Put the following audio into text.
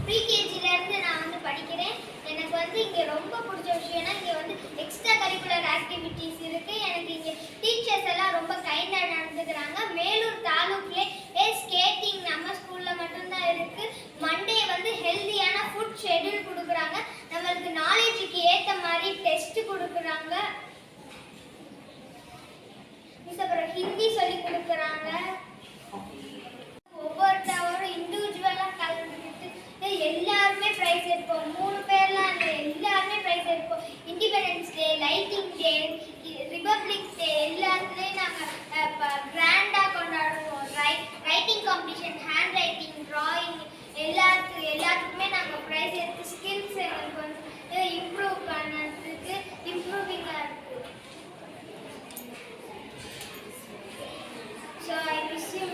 ப்ரீகேஜிலேருந்து நான் வந்து படிக்கிறேன். எனக்கு வந்து இங்கே ரொம்ப பிடிச்ச விஷயம்னா இங்கே வந்து எக்ஸ்ட்ரா கரிக்குலர் ஆக்டிவிட்டீஸ் இருக்குது. எனக்கு இங்கே டீச்சர்ஸ் எல்லாம் ரொம்ப கைண்டாக நடந்துக்கிறாங்க. மேலூர் தாலுக்கிலே ஸ்கேட்டிங் நம்ம ஸ்கூலில் மட்டும்தான் இருக்குது. மண்டே வந்து ஹெல்த்தியான ஃபுட் ஷெட்யூல் கொடுக்குறாங்க. நம்மளுக்கு நாலேஜுக்கு ஏற்ற மாதிரி டெஸ்ட் கொடுக்குறாங்க. அப்புறம் ஹிந்தி சொல்லி கொடுக்குறாங்க. ஒவ்வொருத்தவரும் இண்டிவிஜுவலாக கலந்துக்கிட்டு எல்லாருமே ப்ரைஸ் எடுப்போம். 3 பேர்லாம் இல்லை, எல்லாருமே ப்ரைஸ் எடுப்போம். இண்டிபெண்டன்ஸ் டே, லைட்டிங் டே, ரிபப்ளிக் டே எல்லாத்துலேயும் நாங்கள் கிராண்டாக கொண்டாடுவோம். Writing competition, hand writing, drawing எல்லாத்துக்குமே நாங்கள் ப்ரைஸ் எடுத்து ஸ்கில்ஸ் எங்களுக்கு வந்து இம்ப்ரூவ் பண்ணதுக்கு இம்ப்ரூவிங்காக இருக்குது. So I wish you